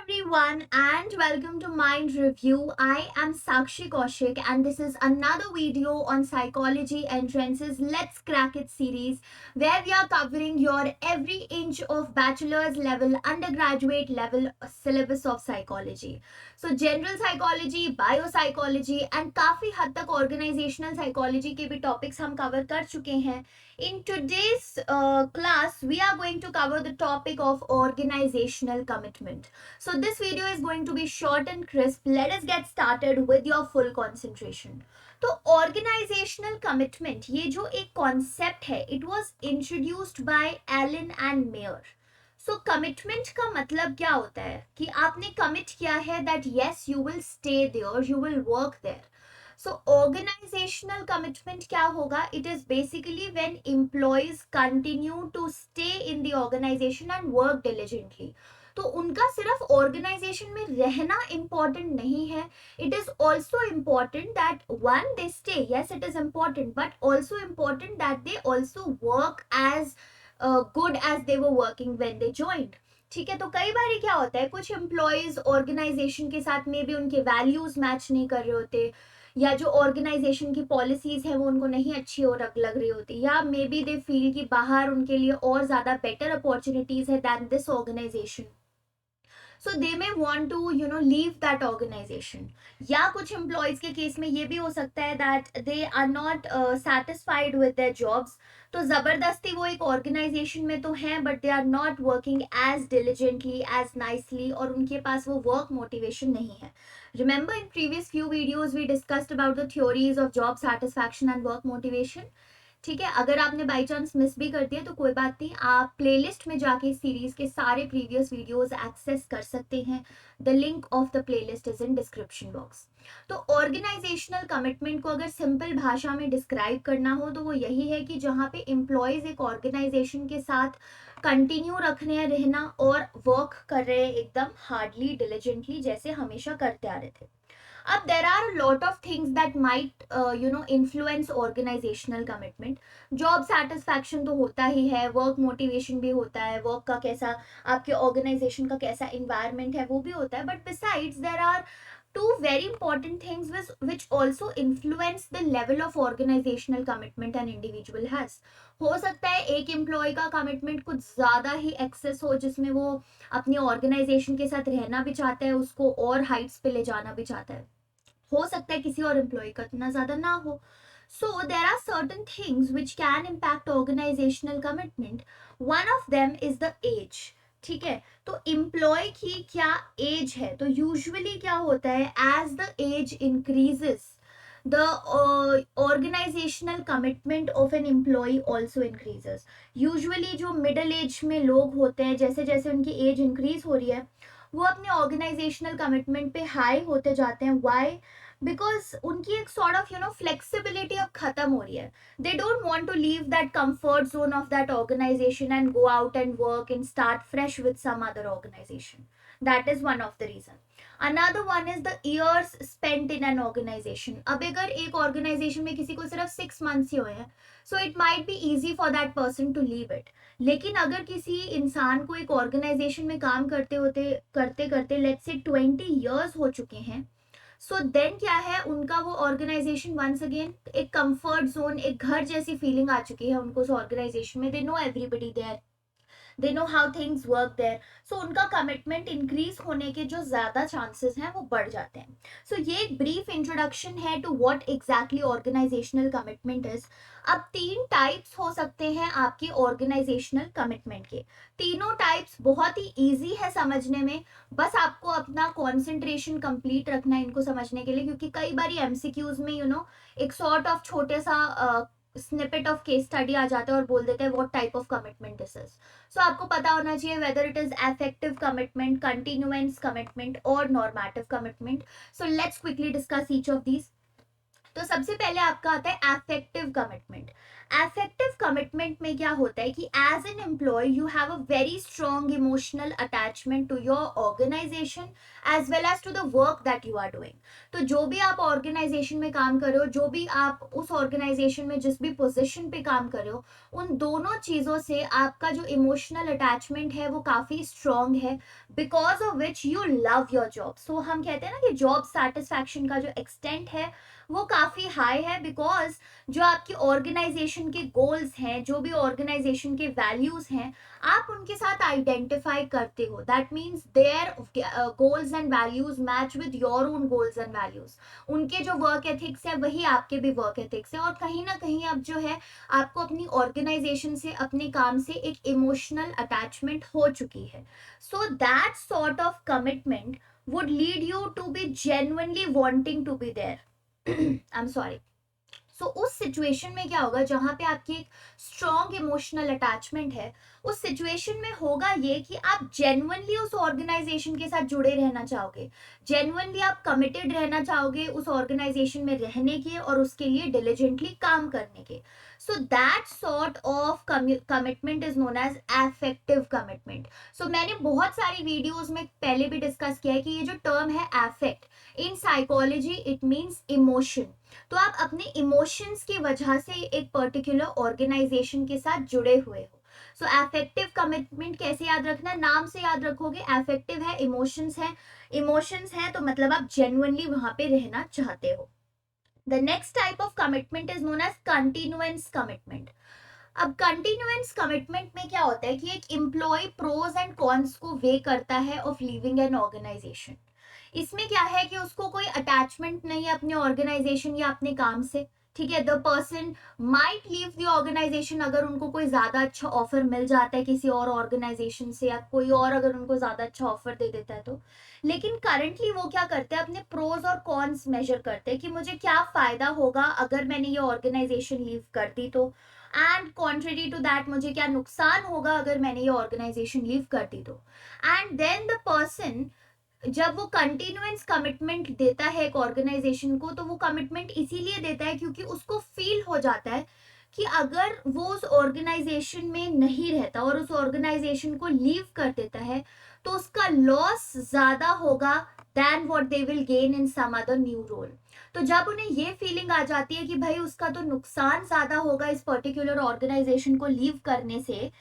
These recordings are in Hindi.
everyone and welcome to Mind Review. I am Sakshi Kaushik and this is another video on Psychology Entrances Let's Crack It series where we are covering your every inch of bachelor's level, undergraduate level syllabus of psychology. So general psychology, biopsychology and काफी हद तक organizational psychology के भी topics हम cover कर चुके हैं. In today's class, we are going to cover the topic of organizational commitment. So this video is going to be short and crisp. Let us get started with your full concentration. तो ऑर्गेनाइजेशनल कमिटमेंट ये जो एक कॉन्सेप्ट है it was introduced by Allen and Meyer. So commitment का मतलब क्या होता है कि आपने कमिट किया है that yes you will stay there, you will work there. So organizational commitment क्या होगा? It is basically when employees continue to stay in the organization and work diligently. तो उनका सिर्फ ऑर्गेनाइजेशन में रहना इम्पॉर्टेंट नहीं है. It is also important that one they stay, yes it is important, but also important that they also work as good as they were working when they joined. ठीक है, तो कई बार क्या होता है, कुछ एम्प्लॉयज ऑर्गेनाइजेशन के साथ मे बी उनके वैल्यूज मैच नहीं कर रहे होते, या जो ऑर्गेनाइजेशन की पॉलिसीज है वो उनको नहीं अच्छी और लग रही होती, या मे बी दे फील कि बाहर उनके लिए और ज्यादा बेटर अपॉर्चुनिटीज है than this organization. So they may want to leave that organization. या कुछ एम्प्लॉयज के केस में ये भी हो सकता है that they are not satisfied with their jobs. तो जबरदस्ती वो एक ऑर्गेनाइजेशन में तो हैं but they are not working as diligently as nicely, और उनके पास वो वर्क मोटिवेशन नहीं है. Remember in previous few videos we discussed about the theories of job satisfaction and work motivation. ठीक है, अगर आपने बाई चांस मिस भी कर दिया तो कोई बात नहीं, आप प्लेलिस्ट में जाके इस सीरीज के सारे प्रीवियस वीडियोस एक्सेस कर सकते हैं. The link of the playlist is in description box. तो ऑर्गेनाइजेशनल कमिटमेंट को अगर सिंपल भाषा में डिस्क्राइब करना हो तो वो यही है कि जहाँ पे एम्प्लॉयज एक ऑर्गेनाइजेशन के साथ कंटिन्यू रखने रहना और वर्क कर रहे हैं एकदम हार्डली डिलिजेंटली जैसे हमेशा करते आ रहे थे. अब there are lot of things that might influence organizational commitment. Job satisfaction तो होता ही है, वर्क मोटिवेशन भी होता है, वर्क का कैसा आपके ऑर्गेनाइजेशन का कैसा इन्वायरमेंट है वो भी होता है, but besides there are two very important things which also influence the level of organizational commitment an individual has. हो सकता है एक एम्प्लॉय का कमिटमेंट कुछ ज़्यादा ही एक्सेस हो जिसमें वो अपनी ऑर्गेनाइजेशन के साथ रहना भी चाहता है, उसको और हाइट्स पे ले जाना भी चाहता है. हो सकता है किसी और एम्प्लॉय का इतना ज़्यादा ना हो. So there are certain things which can impact organizational commitment. One of them is the age. ठीक है, तो एम्प्लॉय की क्या एज है? तो यूजुअली क्या होता है, as the age increases the organizational commitment of an employee also increases. Usually जो मिडिल एज में लोग होते हैं, जैसे जैसे उनकी एज इंक्रीज हो रही है वो अपने ऑर्गेनाइजेशनल कमिटमेंट पे हाई होते जाते हैं. वाई? बिकॉज उनकी एक सॉर्ट ऑफ फ्लेक्सिबिलिटी अब खत्म हो रही है. They don't want to leave that comfort zone of that organization and go out and work and start fresh with some other organization. That is one of the reason. Another one is the years spent in an organization. अब अगर एक organization में किसी को सिर्फ 6 months ही हुए हैं, so it might be easy for that person to leave it. लेकिन अगर किसी इंसान को एक organization में काम करते करते let's say 20 years हो चुके हैं, सो देन क्या है, उनका वो ऑर्गेनाइजेशन वंस अगेन एक कंफर्ट जोन, एक घर जैसी फीलिंग आ चुकी है उनको उस ऑर्गेनाइजेशन में. They know everybody there, they know how things work there. So उनका कमिटमेंट इंक्रीज होने के जो ज्यादा चांसेस हैं वो बढ़ जाते हैं. सो ये एक ब्रीफ इंट्रोडक्शन है to what exactly organizational commitment is. अब 3 टाइप्स हो सकते हैं आपके ऑर्गेनाइजेशनल कमिटमेंट के. तीनों टाइप्स बहुत ही ईजी है समझने में, बस आपको अपना कॉन्सेंट्रेशन कंप्लीट रखना है इनको समझने के लिए, क्योंकि कई बार एमसीक्यूज में एक सॉर्ट ऑफ छोटे सा स्निपेट ऑफ केस स्टडी आ जाता है और बोल देते हैं what type of commitment this is. So आपको पता होना चाहिए whether it is affective commitment, continuance commitment और normative commitment. So let's quickly discuss each of these. तो सबसे पहले आपका आता है अफेक्टिव कमिटमेंट. अफेक्टिव कमिटमेंट में क्या होता है कि as an employee you have a very strong emotional attachment to your organization as well as to the work that you are doing. तो जो भी आप ऑर्गेनाइजेशन में काम कर रहे हो, जो भी आप उस ऑर्गेनाइजेशन में जिस भी पोजिशन पे काम कर रहे हो, उन दोनों चीज़ों से आपका जो इमोशनल अटैचमेंट है वो काफ़ी स्ट्रॉन्ग है, because of which you love your job. So हम कहते हैं ना कि जॉब सेटिस्फैक्शन का जो एक्सटेंट है वो काफ़ी हाई है, बिकॉज जो आपकी ऑर्गेनाइजेशन के गोल्स हैं, जो भी ऑर्गेनाइजेशन के वैल्यूज हैं, आप उनके साथ आइडेंटिफाई करते हो. That means their goals and values match with your own goals and values. उनके जो वर्क एथिक्स है वही आपके भी वर्क एथिक्स है, और कहीं ना कहीं अब जो है आपको अपनी ऑर्गेनाइजेशन से, अपने काम से एक इमोशनल अटैचमेंट हो चुकी है. सो that sort of commitment would lead you to be genuinely wanting to be there. I'm sorry. सो उस सिचुएशन में क्या होगा जहां पे आपकी एक स्ट्रॉन्ग इमोशनल अटैचमेंट है, उस सिचुएशन में होगा ये कि आप जेन्युइनली उस ऑर्गेनाइजेशन के साथ जुड़े रहना चाहोगे, जेन्युइनली आप कमिटेड रहना चाहोगे उस ऑर्गेनाइजेशन में रहने के और उसके लिए डिलिजेंटली काम करने के. So that sort of commitment is known as effective commitment. So मैंने बहुत सारी वीडियोज में पहले भी डिस्कस किया है कि ये जो टर्म है effect, in psychology it means emotion. तो आप अपने इमोशंस की वजह से एक पर्टिकुलर ऑर्गेनाइजेशन के साथ जुड़े हुए हो. सो अफेक्टिव कमिटमेंट कैसे याद रखना, नाम से याद रखोगे. अफेक्टिव है, इमोशंस है तो मतलब आप जेन्युइनली वहां पे रहना चाहते हो. The next type of commitment is known as continuance commitment. अब कंटिन्यूएंस कमिटमेंट में क्या होता है कि एक एम्प्लॉय प्रोज एंड कॉन्स को वे करता है ऑफ लीविंग एन ऑर्गेनाइजेशन. इसमें क्या है कि उसको कोई अटैचमेंट नहीं है अपने ऑर्गेनाइजेशन या अपने काम से. ठीक है, the person might leave the organization अगर उनको कोई ज्यादा अच्छा ऑफर मिल जाता है किसी और ऑर्गेनाइजेशन से, या कोई और अगर उनको ज्यादा अच्छा ऑफर दे देता है तो. लेकिन करंटली वो क्या करते हैं, अपने प्रोज और कॉन्स मेजर करते हैं कि मुझे क्या फायदा होगा अगर मैंने ये ऑर्गेनाइजेशन लीव कर दी तो, एंड कॉन्ट्रेरी टू दैट मुझे क्या नुकसान होगा अगर मैंने ये ऑर्गेनाइजेशन लीव कर दी तो. एंड देन द पर्सन जब वो कंटिन्यूएंस कमिटमेंट देता है एक ऑर्गेनाइजेशन को, तो वो कमिटमेंट इसीलिए देता है क्योंकि उसको फील हो जाता है कि अगर वो उस ऑर्गेनाइजेशन में नहीं रहता और उस ऑर्गेनाइजेशन को लीव कर देता है तो उसका लॉस ज्यादा होगा then what they will gain in some other new role. तो जब उन्हें ये फीलिंग आ जाती है कि भाई उसका तो नुकसान ज्यादा होगा इस पर्टिकुलर ऑर्गेनाइजेशन को लीव करने से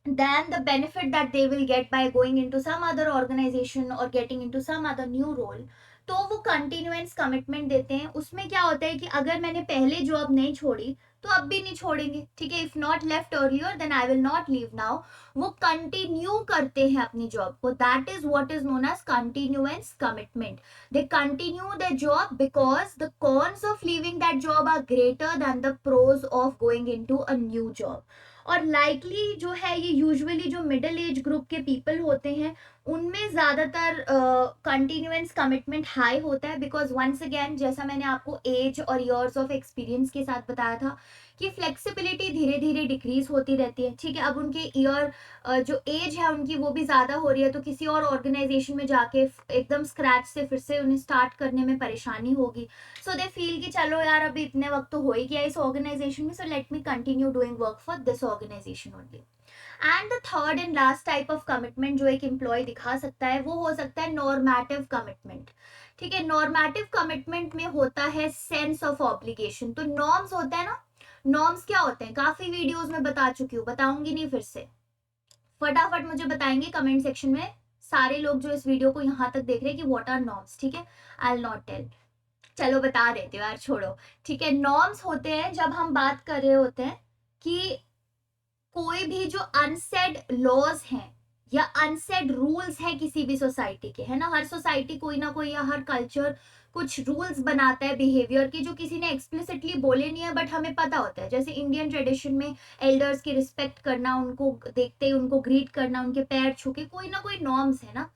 than the benefit that they will get by going into some other organization or getting into some other new role, तो वो कंटिन्यूएंस कमिटमेंट देते हैं. उसमें क्या होता है कि अगर मैंने पहले जॉब नहीं छोड़ी तो अब भी नहीं छोड़ेंगे. ठीक है, if not left earlier then I will not leave now. वो कंटिन्यू करते हैं अपनी जॉब को. That is what is known as continuance commitment. They continue the job because the cons of leaving that job are greater than the pros of going into a new job. और लाइकली जो है ये यूजुअली जो मिडिल एज ग्रुप के पीपल होते हैं उनमें ज्यादातर कंटिन्यूएंस कमिटमेंट हाई होता है, बिकॉज वंस अगेन जैसा मैंने आपको एज और ईयर्स ऑफ एक्सपीरियंस के साथ बताया था कि फ्लेक्सिबिलिटी धीरे धीरे डिक्रीज होती रहती है. ठीक है, अब उनके जो एज है उनकी वो भी ज्यादा हो रही है, तो किसी और ऑर्गेनाइजेशन में जाके एकदम स्क्रैच से फिर से उन्हें स्टार्ट करने में परेशानी होगी. सो दे फील कि चलो यार अभी इतने वक्त तो हो ही गया इस ऑर्गेनाइजेशन में, so let me continue doing work for this organization only. And the third and last type of commitment जो एक एम्प्लॉय दिखा सकता है वो हो सकता है नॉर्मेटिव कमिटमेंट. ठीक है, नॉर्मेटिव कमिटमेंट में होता है सेंस ऑफ ऑब्लिगेशन. तो नॉर्म्स होता है ना, नॉर्म्स क्या होते हैं काफी वीडियोस में बता चुकी हूँ, बताऊंगी नहीं फिर से. फटाफट मुझे बताएंगे कमेंट सेक्शन में सारे लोग जो इस वीडियो को यहाँ तक देख रहे हैं कि व्हाट आर नॉर्म्स. ठीक है, आई विल नॉट टेल, चलो बता देती हूँ यार, छोड़ो. ठीक है, नॉर्म्स होते हैं जब हम बात कर रहे होते हैं कि कोई भी जो अनसेड लॉज हैं या अनसेड रूल्स हैं किसी भी सोसाइटी के, है ना, हर सोसाइटी कोई ना कोई या हर कल्चर कुछ रूल्स बनाता है बिहेवियर के जो किसी ने एक्सप्लिसिटली बोले नहीं है बट हमें पता होता है. जैसे इंडियन ट्रेडिशन में एल्डर्स की रिस्पेक्ट करना, उनको देखते ही उनको ग्रीट करना, उनके पैर छू के, कोई ना कोई नॉर्म्स है ना.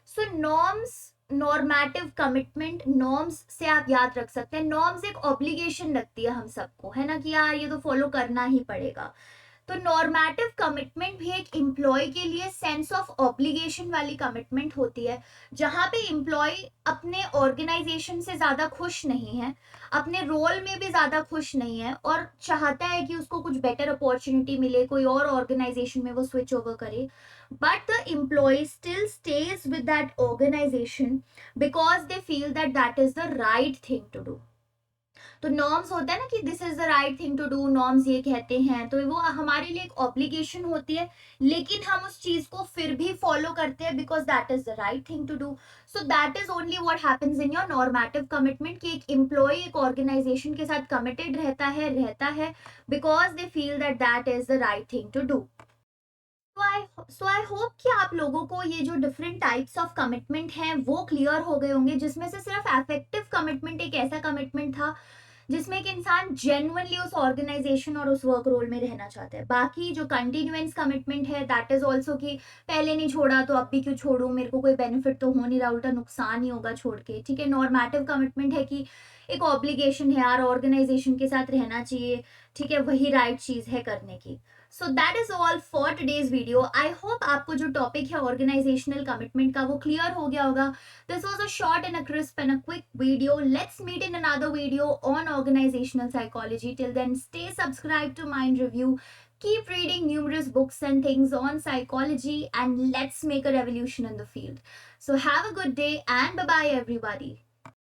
सो नॉर्म्स, नॉर्मेटिव कमिटमेंट, नॉर्म्स से आप याद रख सकते हैं. नॉर्म्स एक ऑब्लिगेशन लगती है हम सबको, है ना, कि यार ये तो फॉलो करना ही पड़ेगा. तो नॉर्मेटिव कमिटमेंट भी एक एम्प्लॉय के लिए सेंस ऑफ ऑब्लिगेशन वाली कमिटमेंट होती है, जहां पे एम्प्लॉय अपने ऑर्गेनाइजेशन से ज्यादा खुश नहीं है, अपने रोल में भी ज्यादा खुश नहीं है और चाहता है कि उसको कुछ बेटर अपॉर्चुनिटी मिले, कोई और ऑर्गेनाइजेशन में वो स्विच ओवर करे, but the employee still stays with that organization because they feel that that is the right thing to do. तो नॉर्म्स होता है ना कि this is the right thing to do, norms ये कहते हैं, तो वो हमारे लिए एक ऑब्लिगेशन होती है, लेकिन हम उस चीज को फिर भी फॉलो करते हैं because that is the right thing to do. So that is only what happens in your normative commitment, कि एक एम्प्लॉय एक ऑर्गेनाइजेशन के साथ कमिटेड रहता है because they feel that that is the right thing to do. So I hope कि आप लोगों को ये जो डिफरेंट टाइप्स ऑफ कमिटमेंट हैं वो क्लियर हो गए होंगे, जिसमें से सिर्फ अफेक्टिव कमिटमेंट एक ऐसा कमिटमेंट था जिसमें एक इंसान जेन्युइनली उस ऑर्गेनाइजेशन और उस वर्क रोल में रहना चाहता है. बाकी जो कंटिन्यूएंस कमिटमेंट है दैट इज ऑल्सो कि पहले नहीं छोड़ा तो अब भी क्यों छोड़ू, मेरे को कोई बेनिफिट तो हो नहीं रहा, उल्टा नुकसान ही होगा छोड़ के. ठीक है, नॉर्मेटिव कमिटमेंट है कि एक ऑब्लिगेशन है यार, ऑर्गेनाइजेशन के साथ रहना चाहिए, ठीक है, वही राइट चीज है करने की. सो that is all for today's video. I hope आपको जो टॉपिक है ऑर्गेनाइजेशनल कमिटमेंट का वो क्लियर हो गया होगा. This was a short and a crisp and a quick video. Let's meet in another video on organizational psychology. Till then, stay subscribed to Mind Review. Keep reading numerous books and things on psychology, and let's make a revolution in the field. So have a good day and bye-bye everybody.